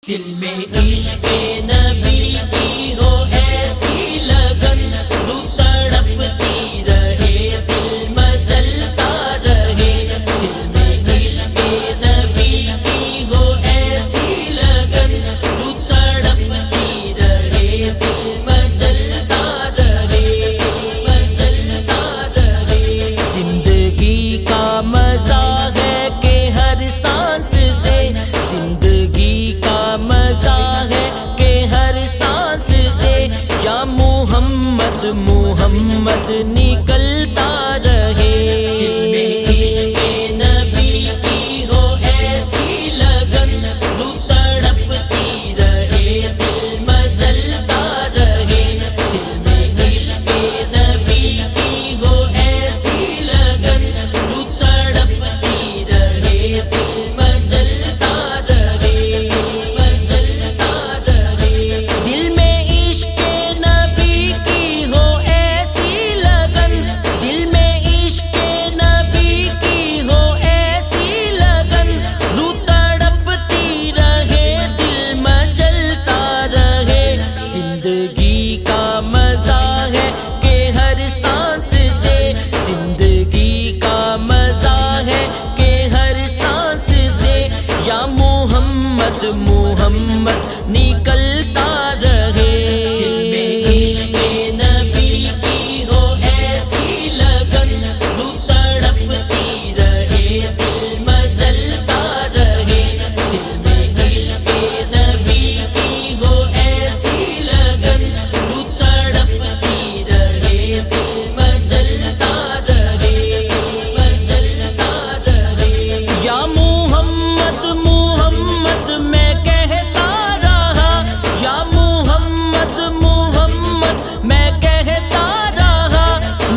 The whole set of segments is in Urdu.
دل میں عشق نبی کی ہو ایسی لگن، رو تڑپتی رہے دل مچلتا رہے۔ دل میں عشق نبی کی ہو ایسی لگن، رو تڑپتی رہے دل مچلتا رہے، مچلتا رہے۔ زندگی کا مزہ ہے کہ ہر سانس سے، زندگی کا مزہ ہے کہ ہر سانس سے، یا محمد محمد نکلتا رہے۔ دل میں عشق نبی کی ہو ایسی لگن، رو تڑپتی رہے دل مچلتا رہے۔ دل میں عشق نبی کی ہو ایسی لگن، رو تڑپتی رہے دل مچلتا رہے، مچلتا رہے۔ دل میں عشق نبی کی ہو ایسی لگن، دل میں عشق نبی کی ہو ایسی لگن، رو تڑپتی رہے دل مچلتا رہے۔ زندگی کا مزہ ہے کہ ہر سانس سے، زندگی کا مزہ ہے کہ ہر سانس سے، یا محمد محمد نکلتا رہے۔ دل میں عشق نبی کی ہو ایسی لگن، رو تڑپتی رہے دل مچلتا رہے۔ دل میں عشق نبی کی ہو ایسی لگن، رو تڑپتی رہے دل مچلتا رہے، مچلتا رہے۔ یا محمد محمد میں کہتا رہا، یا محمد محمد میں کہتا رہا،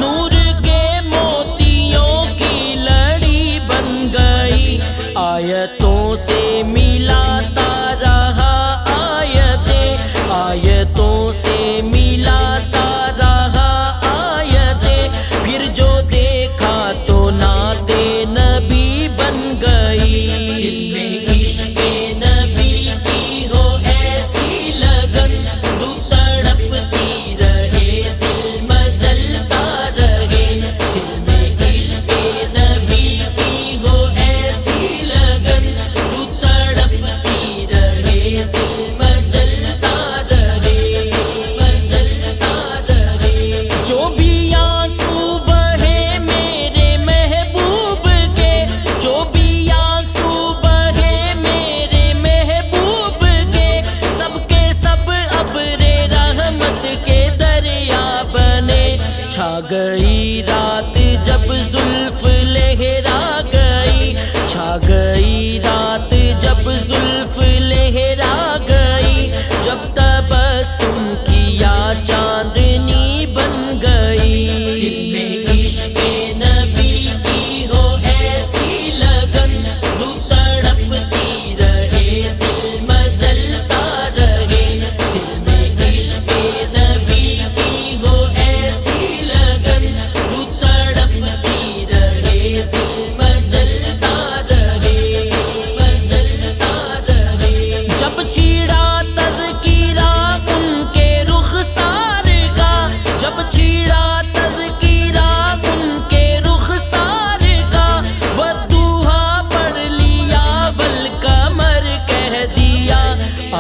نور کے موتیوں کی لڑی بن گئی، آیتوں سے ملاتا رہا آیتیں، آیتوں سے ملاتا رہا آیتیں، پھر جو دیکھا تو نعت نبی بن گئی۔ دل میں عشق نبی کی ہو ایسی لگن، رو تڑپتی رہے دل مچلتا رہے۔ دل میں عشق نبی کی ہو ایسی لگن، رو تڑپتی رہے دل مچلتا رہے، مچلتا رہے۔ جو بھی آنسو بہے میرے محبوب کے، جو بھی آنسو بہے میرے محبوب کے، سب کے سب ابر رحمت کے دریا بنے۔ چھا گئی رات جب زلف لہرا گئی، چھا گئی رات جب زلف لہرا گئی، جب تبسم کیا چاندنی بن گئی۔ دل میں عشق نبی کی ہو ایسی لگن، رو تڑپتی رہے دل مچلتا رہے۔ دل میں عشق نبی کی ہو ایسی لگن، رو تڑپتی رہے دل مچلتا رہے، مچلتا رہے۔ جب چھیڑا تذکیرہ ان کے رخسار کا، جب چھیڑا تذکیرہ ان کے رخسار کا، والضحیٰ پڑھ لیا والقمر کہہ دیا،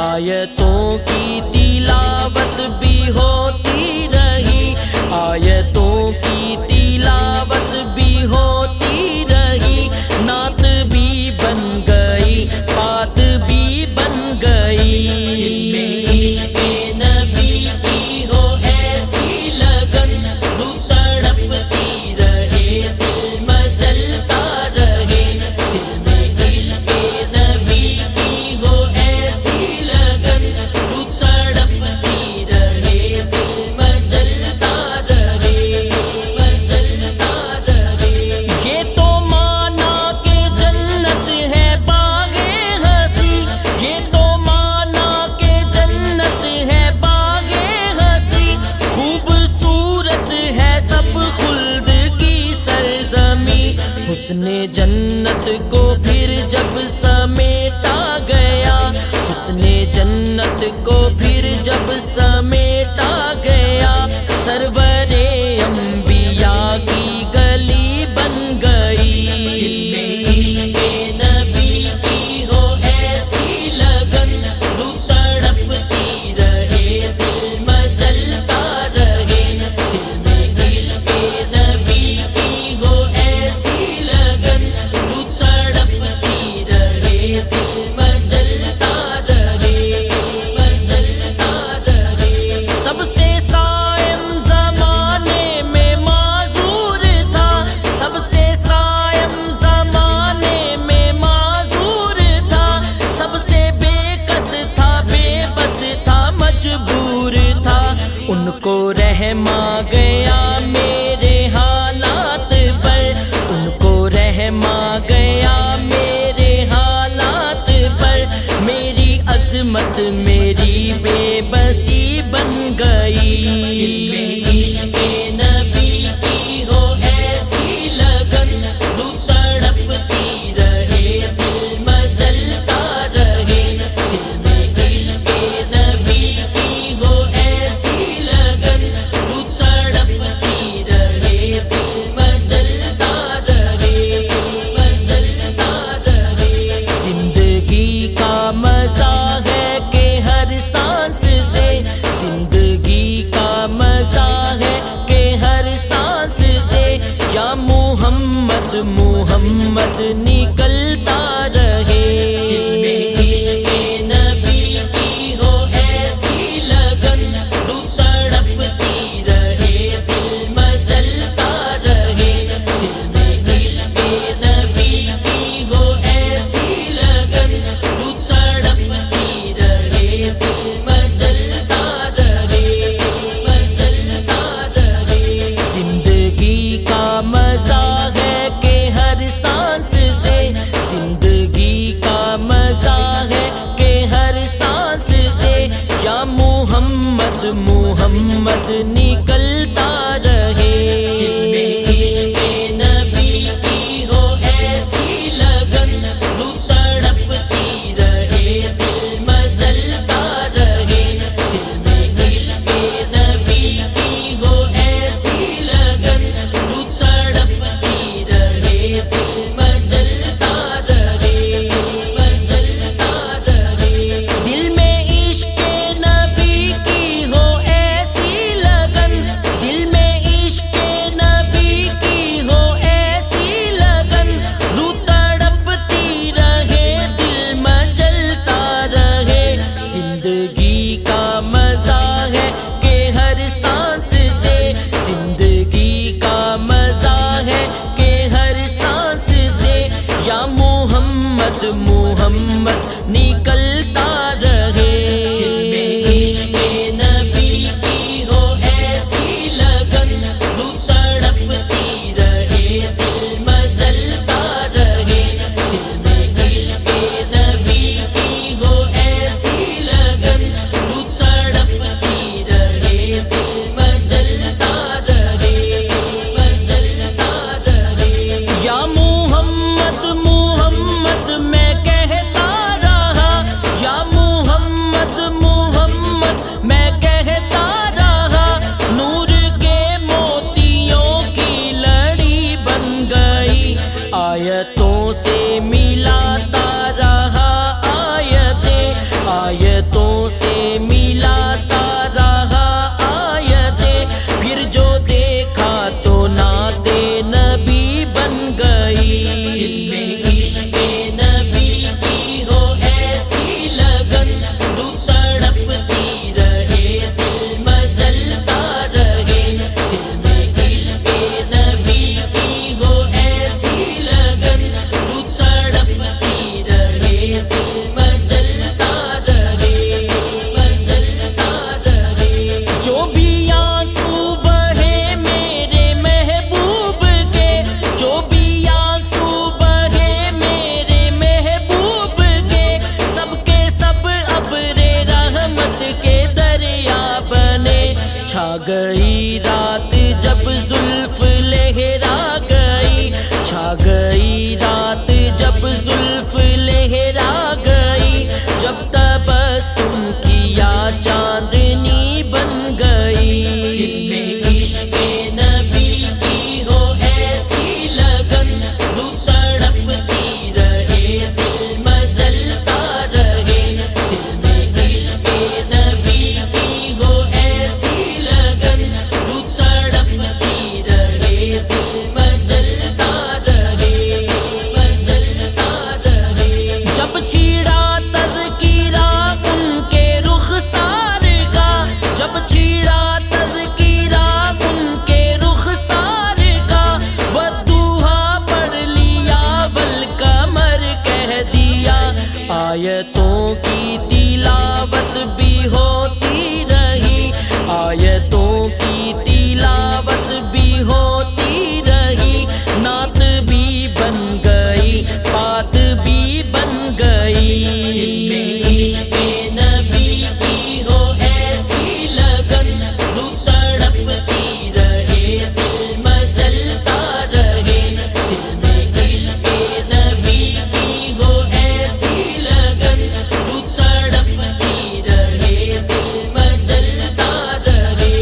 آیتوں کی تلاوت بھی ہوتی رہی، آیتوں کی تلاوت بھی ہوتی رہی، نعت بھی بن گئی، بات بھی بن گئی۔ دل میں عشق نبی کی ہو ایسی لگن، رو تڑپتی رہے دل مچلتا رہے۔ دل میں عشق نبی کی ہو ایسی لگن، رو تڑپتی رہے دل مچلتا رہے، مچلتا رہے۔ یہ تو مانا کہ جنت ہے باغ ہنسی، یہ تو مانا کہ جنت ہے باغ ہنسی، خوبصورت ہے سب خلد کی سرزمی، حسن جنت کو پھر جب سمیٹا گیا، حسن عصمت کو پھر جب سمیٹا گیا، سرورے انبیاء کی گلی بن گئی۔ دل میں عشق نبی کی ہو ایسی لگن، رو تڑپتی رہے دل مچلتا رہے۔ دل میں عشق نبی کی ہو ایسی لگن، رو تڑپتی رہے دل مچلتا رہے، مچلتا رہے۔ سب سے صائم زمانے میں معذور تھا، سب سے صائم زمانے میں معذور تھا، سب سے بے کس تھا، بے بس تھا، مجبور تھا۔ ان کو رحم آ گیا میرے حالات پر، ان کو رحم آ گیا میرے حالات پر، میری عظمت میری بے بسی بن گئی۔ دل میں عشق نبی کی ہو ایسی لگن، رو تڑپتی رہے دل مچلتا رہے۔ دل میں عشق نبی کی ہو ایسی لگن، رو تڑپتی رہے دل مچلتا رہے، مچلتا رہے۔ زندگی کا مزہ ہے کہ ہر سانس سے، زندگی کا مزہ ہے کہ ہر سانس سے، یا محمد محمد نکلتا رہے۔ دل میں عشق نبی کی ہو ایسی لگن، رو تڑپتی رہے دل مچلتا رہے۔ دل میں عشق نبی کی ہو ایسی لگن، رو تڑپتی رہے دل مچلتا رہے، مچلتا رہے۔ زندگی کا مزہ ہے کہ ہر سانس سے، زندگی کا مزہ ہے کہ ہر سانس سے، یا محمد محمد نکلتا رہے۔ دل میں عشق نبی کی ہو ایسی لگن، رو تڑپتی رہے دل مچلتا رہے۔ دل میں عشق نبی کی ہو ایسی لگن، رو تڑپتی رہے دل مچلتا رہے، مچلتا رہے۔ دل میں عشق نبی کی ہو ایسی لگن، دل میں عشق نبی کی ہو ایسی لگن، رو تڑپتی رہے دل مچلتا رہے۔ زندگی کا مزہ ہے کہ ہر سانس سے، زندگی کا مزہ ہے کہ ہر سانس سے، یا محمد محمد نکلتا رہے۔ دل میں عشق نبی کی ہو ایسی لگن، رو تڑپتی رہے دل مچلتا رہے۔ دل میں عشق نبی کی ہو ایسی لگن، رو تڑپتی رہے دل مچلتا رہے، مچلتا رہے۔ یا محمد محمد میں کہتا رہا، یا محمد محمد میں کہتا رہا، نور کے موتیوں کی لڑی بن گئی، آیتوں سے ملاتا رہا آیتیں، آیتوں سے ملاتا رہا آیتیں، پھر جو دیکھا تو نعت نبی بن گئی۔ دل میں عشق نبی کی ہو ایسی لگن، رو تڑپتی رہے دل مچلتا رہے۔ دل میں عشق نبی کی ہو ایسی لگن، رو تڑپتی رہے دل مچلتا رہے، مچلتا رہے۔ جو بھی آنسو بہے میرے محبوب کے، جو بھی آنسو بہے میرے محبوب کے، سب کے سب ابر رحمت کے دریا بنے۔ چھا گئی رات جب زلف لہرا گئی، چھا گئی رات جب زلف لہرا گئی، جب تبسم کیا چاندنی بن گئی، دل میں عشق نبی کی ہو ایسی لگن، روح تڑپتی رہے دل مچلتا رہے، دل میں عشق نبی کی ہو ایسی لگن، روح تڑپتی رہے دل مچلتا رہے، مچلتا رہے۔ جب چھیڑا تذکیرہ ان کے رخسار کا، جب چھیڑا تذکیرہ ان کے رخسار کا، والضحیٰ پڑھ لیا والقمر کہہ دیا، آیتوں کی تلاوت بھی ہوتی رہی، آیتوں کی تلاوت بھی ہوتی رہی، نعت بھی بن گئی، بات بھی بن گئی، دل میں عشق نبی کی ہو ایسی لگن، روح تڑپتی رہے دل مچلتا رہے، دل میں عشق نبی کی ہو ایسی لگن، روح تڑپتی رہے دل مچلتا رہے،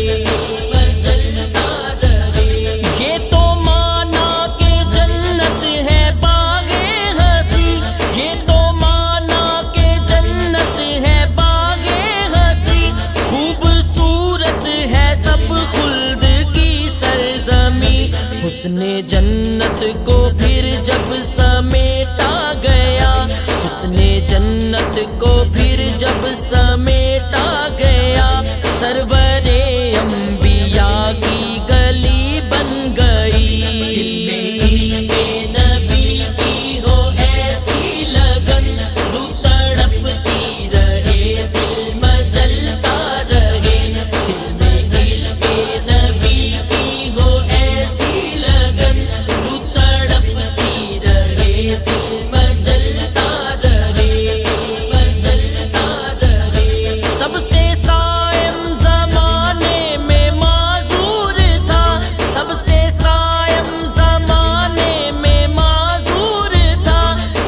مچلتا رہے۔ یہ تو مانا کہ جنت ہے باغ ہنسی، یہ تو مانا کہ جنت ہے باغ ہنسی، خوبصورت ہے سب خلد کی سرزمی، حسن جنت کو پھر جب سمیٹا گیا، حسن جنت کو پھر جب سمیٹا گیا، سرور انبیاء کی گلی بن گئی، دل میں عشق نبی کی ہو ایسی لگن، روح تڑپتی رہے دل مچلتا رہے، دل میں عشق نبی کی ہو ایسی لگن، روح تڑپتی رہے دل مچلتا رہے، مچلتا رہے۔ سب سے صائم زمانے میں معذور تھا، سب سے صائم زمانے میں معذور تھا،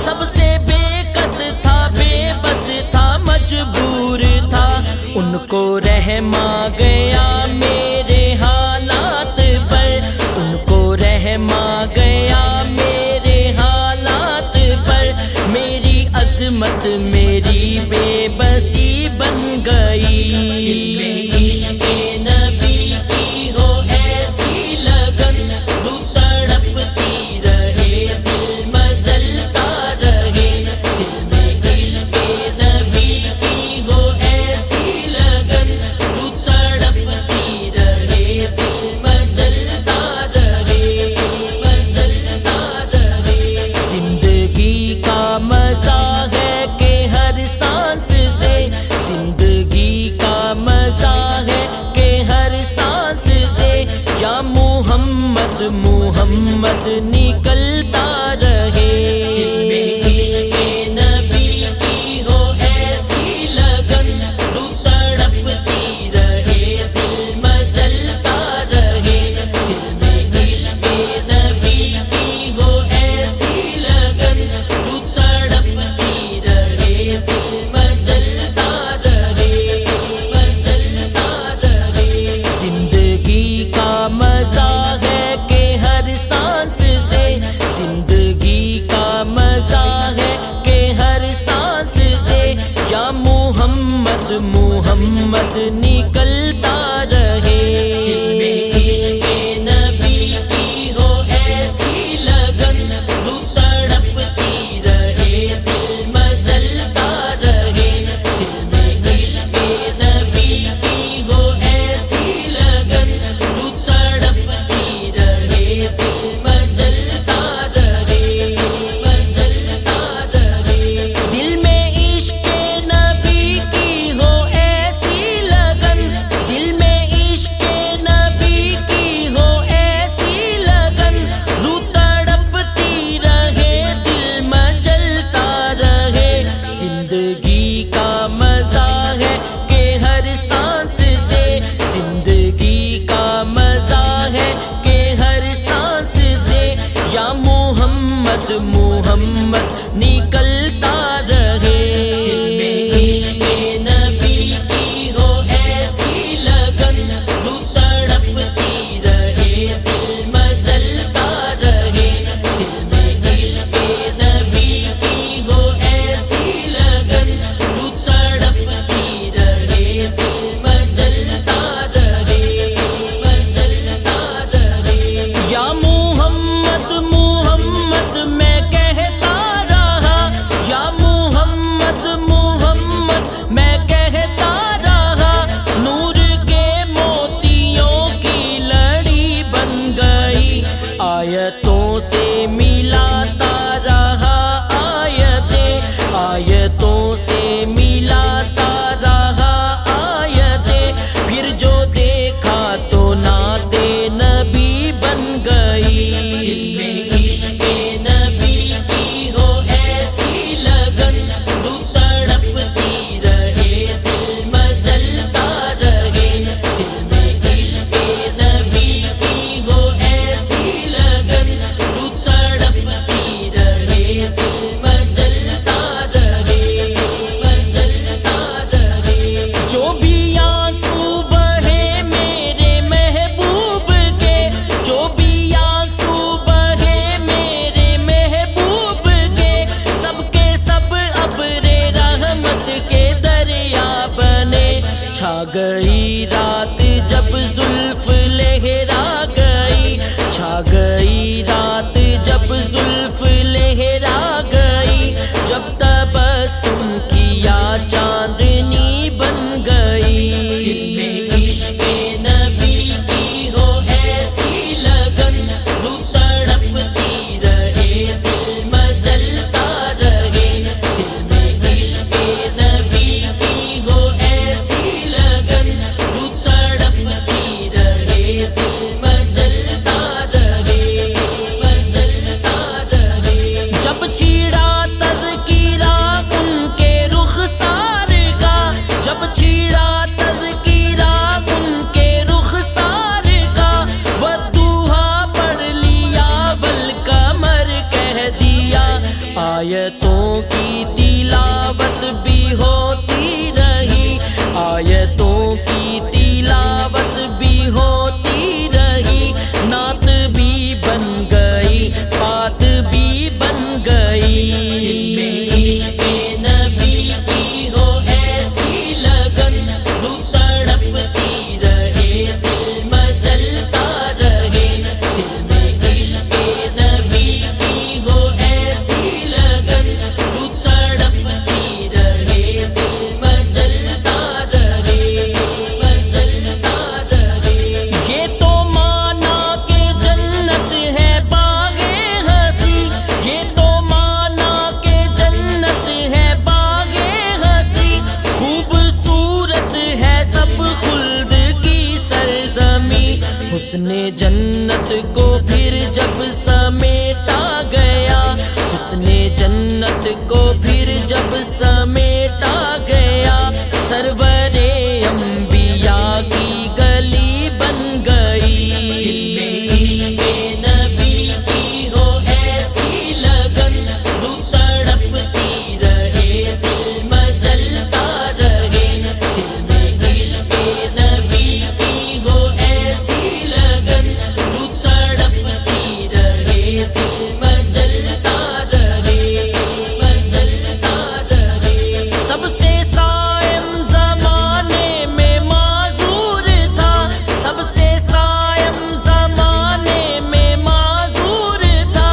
سب سے بے کس تھا، بے بس تھا، مجبور تھا، ان کو رحم آ گیا میرے حالات پر، ان کو رحم آ گیا میرے حالات پر، میری عظمت میری بے بسی بن گئی، دل میں عشق نبی کی ہو ایسی لگن، روح تڑپتی رہے دل مچلتا رہے، دل میں عشق نبی کی ہو ایسی لگن، روح تڑپتی رہے دل مچلتا رہے، مچلتا رہے۔ زندگی کا مزہ ہے کہ ہر سانس سے، زندگی کا مزہ ہے کہ ہر سانس سے، یا محمد محمد نکلتا رہے، دل میں عشق نبی کی ہو ایسی لگن، روح تڑپتی رہے دل مچلتا رہے، دل میں عشق نبی کی ہو ایسی لگن، روح تڑپتی رہے دل مچلتا رہے، مچلتا رہے۔ زندگی کا مزہ ہے کہ ہر سانس سے، زندگی کا مزہ ہے کہ ہر سانس سے، یا محمد محمد نکلتا رہے، دل میں عشق نبی کی ہو ایسی لگن، روح تڑپتی رہے دل مچلتا رہے، دل میں عشق نبی کی ہو ایسی لگن، روح تڑپتی رہے دل مچلتا رہے، مچلتا رہے۔ دل میں عشق نبی کی ہو ایسی لگن، چھا گئی رات جب زلف لہرا گئی، چھا گئی رات جب زلف لہرا گئی، جب تبسم کیا چاندنی بن گئی۔ دل میں عشق نبی کی ہو ایسی لگن، رو تڑپتی رہے دل مچلتا رہے۔ دل میں عشق نبی کی ہو ایسی لگن، رو تڑپتی رہے دل مچلتا رہے، مچلتا رہے۔ جب چھیڑا تذکیرہ ان کے رخسار کا، جب چھیڑا تذکیرہ ان کے رخسار کا، والضحیٰ پڑھ لیا والقمر کہہ دیا، آیتوں کی تلاوت بھی ہوتی رہی، آیتوں کی تلاوت بھی ہوتی رہی، نعت بھی بن گئی، بات بھی بن گئی۔ دل میں عشق نبی کی ہو ایسی لگن، رو تڑپتی رہے دل مچلتا رہے۔ دل میں عشق نبی کی ہو ایسی لگن، رو تڑپتی رہے دل مچلتا رہے، مچلتا رہے۔ یہ تو مانا کہ جنت ہے باغ ہنسی، یہ تو مانا کہ جنت ہے باغ ہنسی، خوبصورت ہے سب خلد کی سرزمی۔ حسن جنت کو پھر جب سمیٹا گیا، حسن جنت کو پھر جب سمیٹا گیا، سرور انبیاء کی گلی بن گئی۔ دل میں عشق نبی کی ہو ایسی لگن، رو تڑپتی رہے دل مچلتا رہے۔ دل میں عشق نبی کی ہو ایسی لگن، رو تڑپتی رہے دل مچلتا رہے، مچلتا رہے۔ سب سے صائم زمانے میں معذور تھا، سب سے صائم زمانے میں معذور تھا،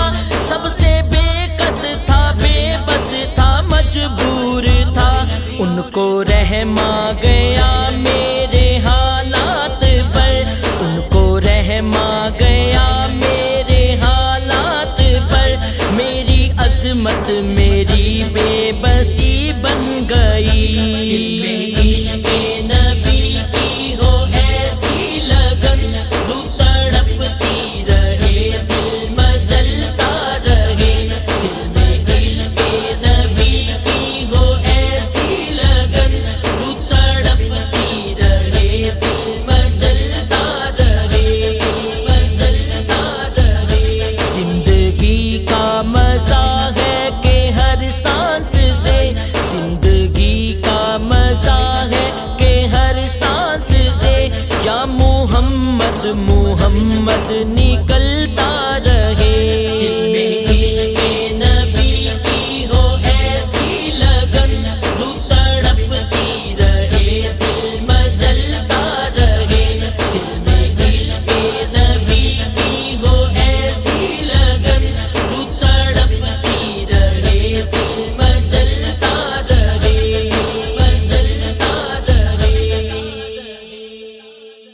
سب سے بے کس تھا، بے بس تھا، مجبور تھا۔ ان کو رحم آ گیا میرے حالات پر، ان کو رحم آ گیا میرے حالات پر، میری عظمت میری بے بسی بن گئی۔ دل میں عشق نبی کی ہو ایسی لگن، رو تڑپتی رہے دل مچلتا رہے۔ دل میں عشق نبی کی ہو ایسی لگن، رو تڑپتی رہے دل مچلتا رہے، مچلتا رہے۔ زندگی کا مزہ ہے کہ ہر سانس سے، زندگی کا مزہ ہے کہ ہر سانس سے، یا محمد محمد